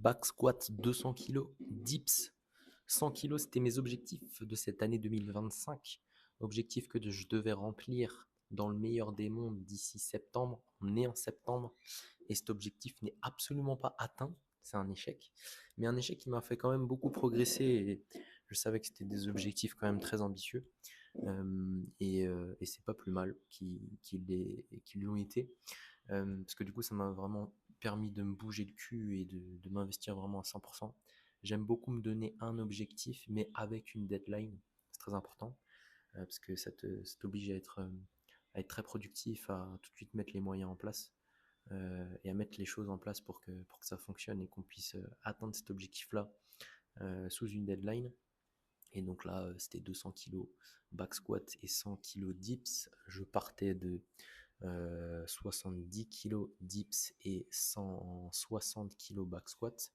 back squat 200 kg, dips 100 kg, c'était mes objectifs de cette année 2025. Objectif que je devais remplir dans le meilleur des mondes d'ici septembre. On est en septembre et cet objectif n'est absolument pas atteint. C'est un échec. Mais un échec qui m'a fait quand même beaucoup progresser et je savais que c'était des objectifs quand même très ambitieux. Et c'est pas plus mal qu'ils l'ont été. Parce que du coup, ça m'a vraiment permis de me bouger le cul et de m'investir vraiment à 100%. J'aime beaucoup me donner un objectif, mais avec une deadline. C'est très important, parce que ça t'oblige à être très productif, à tout de suite mettre les moyens en place, et à mettre les choses en place pour que ça fonctionne et qu'on puisse atteindre cet objectif-là sous une deadline. Et donc là, c'était 200 kg back squat et 100 kg dips. Je partais de 70 kg dips et 160 kg back squat.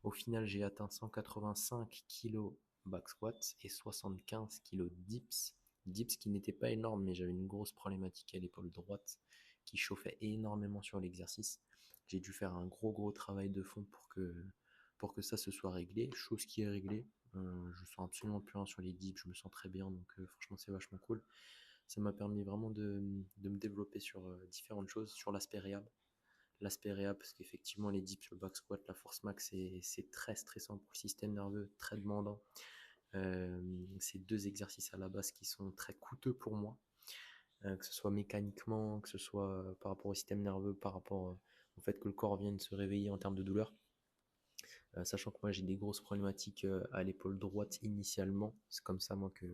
Au final, j'ai atteint 185 kg back squat et 75 kg dips. Dips qui n'était pas énorme, mais j'avais une grosse problématique à l'épaule droite qui chauffait énormément sur l'exercice. J'ai dû faire un gros travail de fond pour que ça se soit réglé, chose qui est réglée. Je sens absolument plus rien sur les dips, je me sens très bien, donc franchement c'est vachement cool. Ça m'a permis vraiment de me développer sur différentes choses, sur l'aspect réhab, parce qu'effectivement les dips, le back squat, la force max, c'est très stressant pour le système nerveux, très demandant. C'est deux exercices à la base qui sont très coûteux pour moi, que ce soit mécaniquement, que ce soit par rapport au système nerveux, par rapport au fait que le corps vienne se réveiller en termes de douleur. Sachant que moi j'ai des grosses problématiques à l'épaule droite initialement, c'est comme ça moi que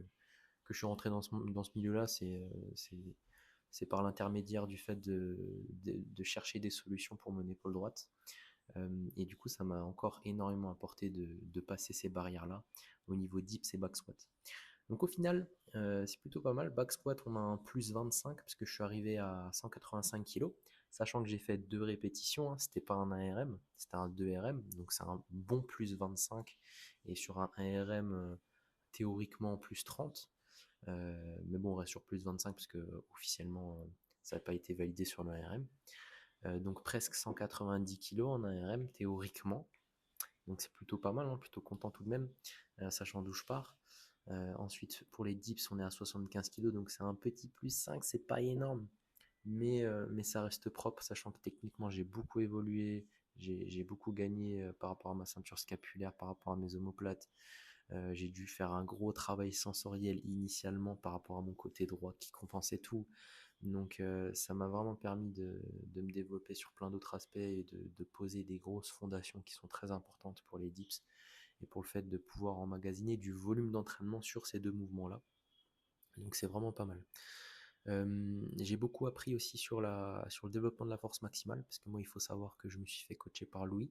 je suis rentré dans ce milieu-là, c'est par l'intermédiaire du fait de chercher des solutions pour mon épaule droite. Et du coup, ça m'a encore énormément apporté de passer ces barrières-là au niveau dips et back squat. Donc au final, c'est plutôt pas mal. Back squat, on a un plus 25 parce que je suis arrivé à 185 kg, sachant que j'ai fait 2 répétitions, hein, c'était pas un 1RM, c'était un 2RM, donc c'est un bon plus 25. Et sur un 1RM, théoriquement plus 30. Mais bon, on reste sur plus 25 parce que officiellement, ça n'a pas été validé sur le 1RM. Donc presque 190 kg en 1RM théoriquement. Donc c'est plutôt pas mal, hein, plutôt content tout de même, sachant d'où je pars. Ensuite, pour les dips, on est à 75 kg, donc c'est un petit plus 5, c'est pas énorme, mais ça reste propre, sachant que techniquement j'ai beaucoup évolué, j'ai beaucoup gagné par rapport à ma ceinture scapulaire, par rapport à mes omoplates. J'ai dû faire un gros travail sensoriel initialement par rapport à mon côté droit qui compensait tout. Donc ça m'a vraiment permis de me développer sur plein d'autres aspects et de poser des grosses fondations qui sont très importantes pour les dips et pour le fait de pouvoir emmagasiner du volume d'entraînement sur ces deux mouvements-là. Donc c'est vraiment pas mal. J'ai beaucoup appris aussi sur le développement de la force maximale, parce que moi il faut savoir que je me suis fait coacher par Louis.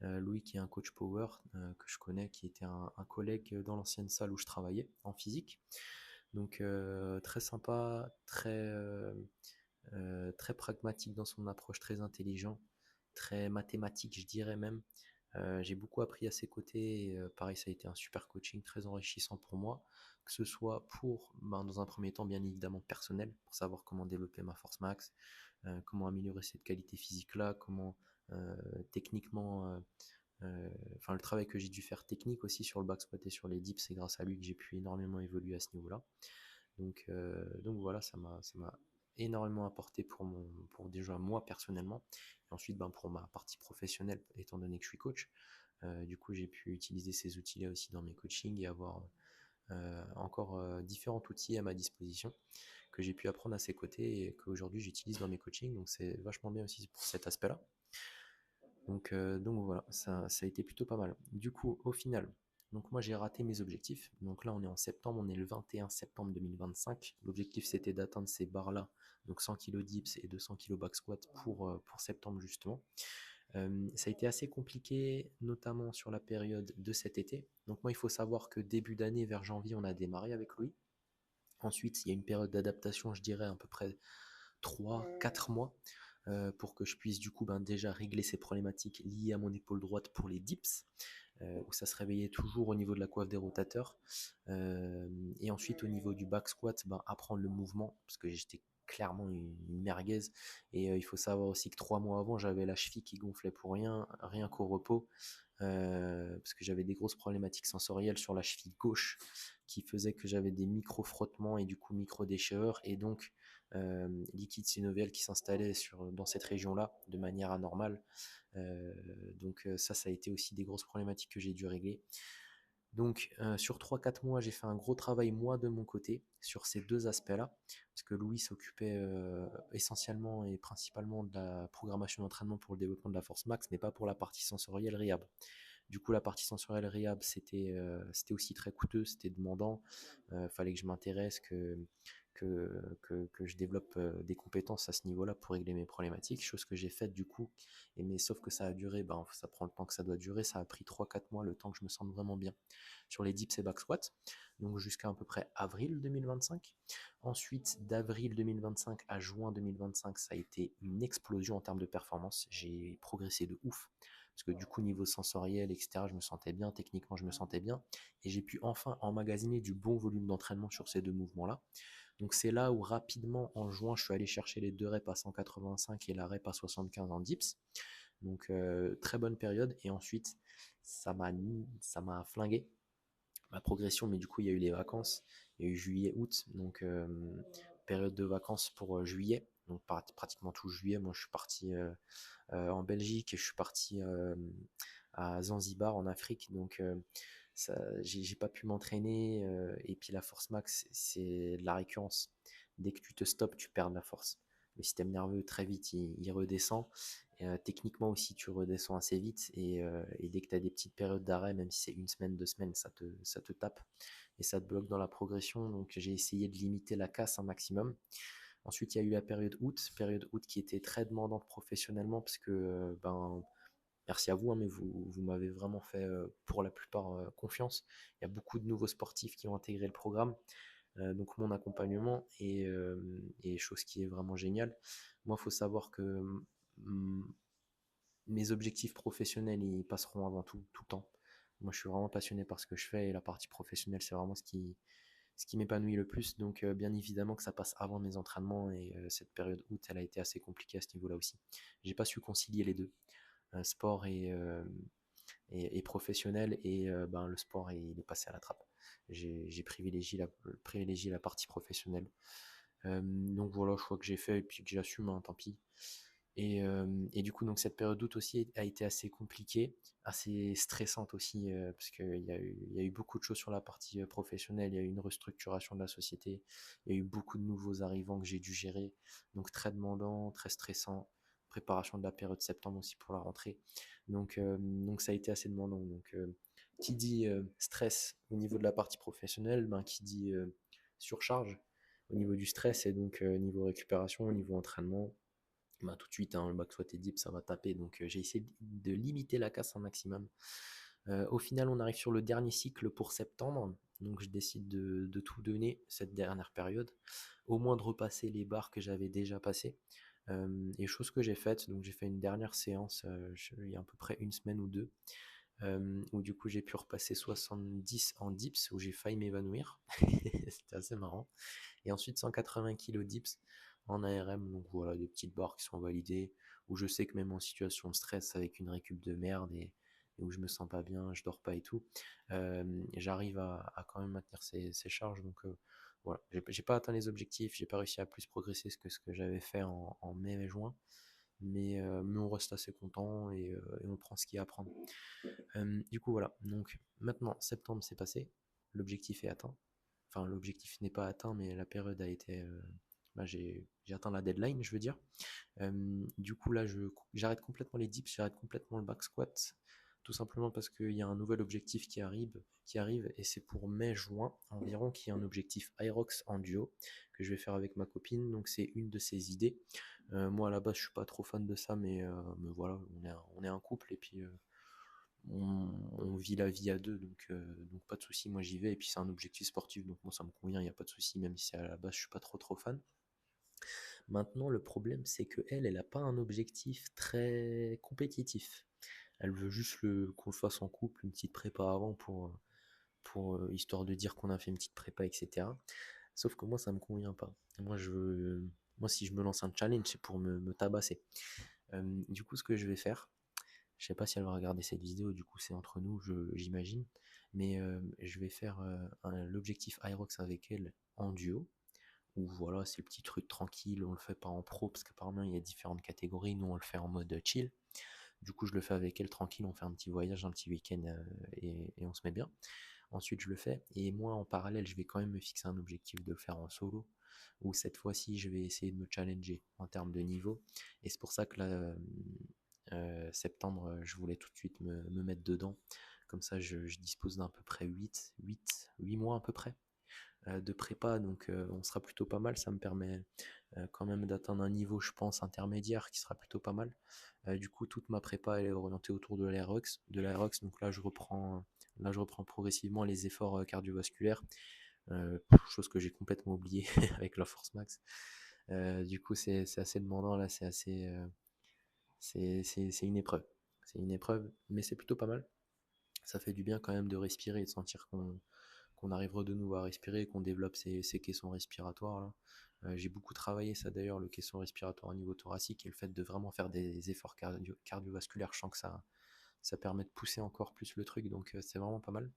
Louis qui est un coach power que je connais, qui était un collègue dans l'ancienne salle où je travaillais en physique. Donc très sympa, très pragmatique dans son approche, très intelligent, très mathématique, je dirais même. J'ai beaucoup appris à ses côtés. Et, pareil, ça a été un super coaching très enrichissant pour moi, que ce soit dans un premier temps, bien évidemment, personnel, pour savoir comment développer ma force max, comment améliorer cette qualité physique-là, comment techniquement, enfin le travail que j'ai dû faire technique aussi sur le back squat et sur les dips, c'est grâce à lui que j'ai pu énormément évoluer à ce niveau-là. Donc voilà, ça m'a énormément apporté pour déjà moi personnellement, et ensuite pour ma partie professionnelle, étant donné que je suis coach. Du coup, j'ai pu utiliser ces outils-là aussi dans mes coachings et avoir encore différents outils à ma disposition que j'ai pu apprendre à ses côtés et qu'aujourd'hui j'utilise dans mes coachings. Donc c'est vachement bien aussi pour cet aspect-là. Donc voilà, ça a été plutôt pas mal. Du coup, au final, donc moi j'ai raté mes objectifs. Donc là on est en septembre, on est le 21 septembre 2025. L'objectif c'était d'atteindre ces barres-là, donc 100 kg dips et 200 kg back squat pour septembre justement. Ça a été assez compliqué, notamment sur la période de cet été. Donc moi il faut savoir que début d'année, vers janvier, on a démarré avec Louis. Ensuite, il y a une période d'adaptation, je dirais à peu près 3 4 mois, pour que je puisse du coup déjà régler ces problématiques liées à mon épaule droite pour les dips, où ça se réveillait toujours au niveau de la coiffe des rotateurs. Et ensuite au niveau du back squat, apprendre le mouvement, parce que j'étais clairement une merguez. Et il faut savoir aussi que 3 mois avant, j'avais la cheville qui gonflait pour rien qu'au repos, parce que j'avais des grosses problématiques sensorielles sur la cheville gauche qui faisaient que j'avais des micro-frottements et du coup micro-déchirures et donc liquide synovial qui s'installait dans cette région-là de manière anormale. Euh, donc ça a été aussi des grosses problématiques que j'ai dû régler. Donc sur 3-4 mois, j'ai fait un gros travail moi de mon côté sur ces deux aspects-là, parce que Louis s'occupait essentiellement et principalement de la programmation d'entraînement pour le développement de la force max, mais pas pour la partie sensorielle rehab. Du coup, la partie sensorielle rehab, c'était aussi très coûteux, c'était demandant. Fallait que je m'intéresse, que je développe des compétences à ce niveau-là pour régler mes problématiques, chose que j'ai faite du coup. Mais sauf que ça a duré, ben, ça prend le temps que ça doit durer, ça a pris 3-4 mois, le temps que je me sente vraiment bien sur les dips et back squats, donc jusqu'à à peu près avril 2025. Ensuite, d'avril 2025 à juin 2025, ça a été une explosion en termes de performance. J'ai progressé de ouf parce que du coup niveau sensoriel, etc., je me sentais bien, techniquement je me sentais bien, et j'ai pu enfin emmagasiner du bon volume d'entraînement sur ces deux mouvements-là. Donc c'est là où rapidement en juin je suis allé chercher les deux reps à 185 et la rep à 75 en dips. Donc très bonne période, et ensuite ça m'a flingué ma progression, mais du coup il y a eu les vacances, il y a eu juillet, août, donc période de vacances pour juillet, donc pratiquement tout juillet, moi je suis parti en Belgique, et je suis parti à Zanzibar en Afrique, donc j'ai pas pu m'entraîner, et puis la force max c'est de la récurrence. Dès que tu te stops, tu perds de la force. Le système nerveux très vite il redescend. Et, techniquement aussi tu redescends assez vite, et dès que tu as des petites périodes d'arrêt, même si c'est une semaine, 2 semaines, ça te tape et ça te bloque dans la progression. Donc j'ai essayé de limiter la casse un maximum. Ensuite, il y a eu la période août qui était très demandante professionnellement parce que, ben, merci à vous, hein, mais vous m'avez vraiment fait pour la plupart confiance. Il y a beaucoup de nouveaux sportifs qui ont intégré le programme, donc mon accompagnement, et chose qui est vraiment géniale. Moi, il faut savoir que mm, mes objectifs professionnels, ils passeront avant tout le temps. Moi, je suis vraiment passionné par ce que je fais, et la partie professionnelle, c'est vraiment ce qui m'épanouit le plus. Donc, bien évidemment que ça passe avant mes entraînements, et cette période août, elle a été assez compliquée à ce niveau-là aussi. J'ai pas su concilier les deux, sport et professionnel, et ben, le sport il est passé à la trappe. J'ai privilégié la partie professionnelle. Donc voilà, choix que j'ai fait et puis que j'assume, hein, tant pis. Et du coup, donc cette période d'août aussi a été assez compliquée, assez stressante aussi, parce qu'il y a eu beaucoup de choses sur la partie professionnelle. Il y a eu une restructuration de la société, il y a eu beaucoup de nouveaux arrivants que j'ai dû gérer, donc très demandant, très stressant. Préparation de la période septembre aussi pour la rentrée. Donc ça a été assez demandant. Donc qui dit stress au niveau de la partie professionnelle, ben, qui dit surcharge au niveau du stress, et donc niveau récupération, au niveau entraînement, ben, tout de suite, hein, le back squat et dip, ça va taper. Donc j'ai essayé de limiter la casse un maximum. Au final, on arrive sur le dernier cycle pour septembre. Donc je décide de tout donner cette dernière période, au moins de repasser les barres que j'avais déjà passées. Et chose que j'ai faite, donc j'ai fait une dernière séance il y a à peu près une semaine ou deux, où du coup j'ai pu repasser 70 en dips, où j'ai failli m'évanouir. C'était assez marrant. Et ensuite 180 kg dips en ARM, donc voilà, des petites barres qui sont validées, où je sais que même en situation de stress, avec une récup de merde, et où je me sens pas bien, je dors pas et tout, j'arrive à quand même maintenir ces charges. Donc voilà, j'ai pas atteint les objectifs, j'ai pas réussi à plus progresser que ce que j'avais fait en mai et juin, mais on reste assez content, et on prend ce qu'il y a à prendre. Du coup voilà, donc maintenant septembre c'est passé, l'objectif est atteint. Enfin, l'objectif n'est pas atteint, mais la période a été, bah, j'ai atteint la deadline, je veux dire. Du coup là j'arrête complètement les dips, j'arrête complètement le back squat, tout simplement parce qu'il y a un nouvel objectif qui arrive, et c'est pour mai-juin environ, qui est un objectif Irox en duo que je vais faire avec ma copine. Donc c'est une de ses idées. Moi à la base je suis pas trop fan de ça, mais voilà, on est un couple, et puis on vit la vie à deux, donc pas de souci, moi j'y vais, et puis c'est un objectif sportif, donc moi ça me convient, il n'y a pas de souci, même si à la base je suis pas trop fan. Maintenant le problème c'est que elle a pas un objectif très compétitif. Elle veut juste qu'on le fasse en couple, une petite prépa avant pour histoire de dire qu'on a fait une petite prépa, etc. Sauf que moi ça me convient pas. Moi Moi, si je me lance un challenge, c'est pour me tabasser. Du coup, ce que je vais faire, je sais pas si elle va regarder cette vidéo, du coup, c'est entre nous, j'imagine. Mais je vais faire l'objectif Aerox avec elle en duo. Où voilà, c'est le petit truc tranquille, on le fait pas en pro, parce qu'apparemment il y a différentes catégories. Nous, on le fait en mode chill. Du coup, je le fais avec elle tranquille, on fait un petit voyage, un petit week-end et on se met bien. Ensuite, je le fais. Et moi, en parallèle, je vais quand même me fixer un objectif de le faire en solo, où cette fois-ci, je vais essayer de me challenger en termes de niveau. Et c'est pour ça que là, septembre, je voulais tout de suite me mettre dedans. Comme ça, je dispose d'à peu près 8 mois à peu près de prépa, donc on sera plutôt pas mal. Ça me permet quand même d'atteindre un niveau, je pense, intermédiaire qui sera plutôt pas mal. Du coup, toute ma prépa elle est orientée autour de l'aérox. Donc là, je reprends progressivement les efforts cardiovasculaires, chose que j'ai complètement oublié avec la force max. Du coup, c'est assez demandant là, c'est une épreuve. C'est une épreuve, mais c'est plutôt pas mal. Ça fait du bien quand même de respirer et de sentir qu'on arrive de nouveau à respirer, qu'on développe ces caissons respiratoires là. J'ai beaucoup travaillé ça d'ailleurs, le caisson respiratoire au niveau thoracique et le fait de vraiment faire des efforts cardiovasculaires, je sens que ça permet de pousser encore plus le truc, donc c'est vraiment pas mal.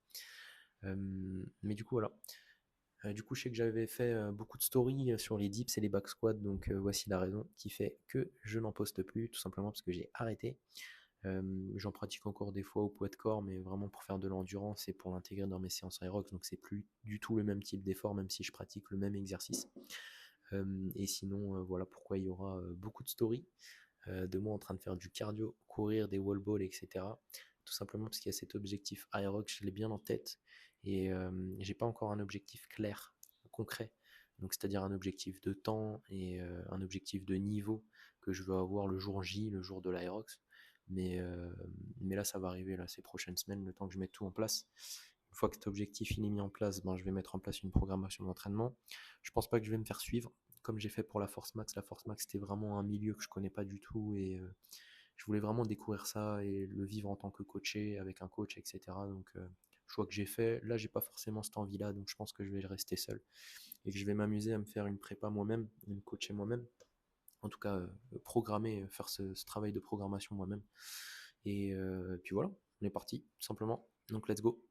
Mais du coup voilà. Du coup, je sais que j'avais fait beaucoup de stories sur les dips et les back squats, donc voici la raison qui fait que je n'en poste plus, tout simplement parce que j'ai arrêté. J'en pratique encore des fois au poids de corps, mais vraiment pour faire de l'endurance et pour l'intégrer dans mes séances aerox, donc c'est plus du tout le même type d'effort, même si je pratique le même exercice. Et sinon, voilà pourquoi il y aura beaucoup de stories de moi en train de faire du cardio, courir, des wall balls, etc. Tout simplement parce qu'il y a cet objectif aerox, je l'ai bien en tête, et j'ai pas encore un objectif clair, concret. Donc c'est-à-dire un objectif de temps et un objectif de niveau que je veux avoir le jour J, le jour de l'aerox. Mais là, ça va arriver là, ces prochaines semaines, le temps que je mette tout en place. Une fois que cet objectif il est mis en place, ben, je vais mettre en place une programmation d'entraînement. Je pense pas que je vais me faire suivre comme j'ai fait pour la Force Max. La Force Max, c'était vraiment un milieu que je connais pas du tout et je voulais vraiment découvrir ça et le vivre en tant que coaché, avec un coach, etc. Donc, choix que j'ai fait. Là, j'ai pas forcément cette envie-là, donc je pense que je vais rester seul et que je vais m'amuser à me faire une prépa moi-même, me coacher moi-même. En tout cas, programmer, faire ce travail de programmation moi-même. Et puis voilà, on est parti, tout simplement. Donc, let's go.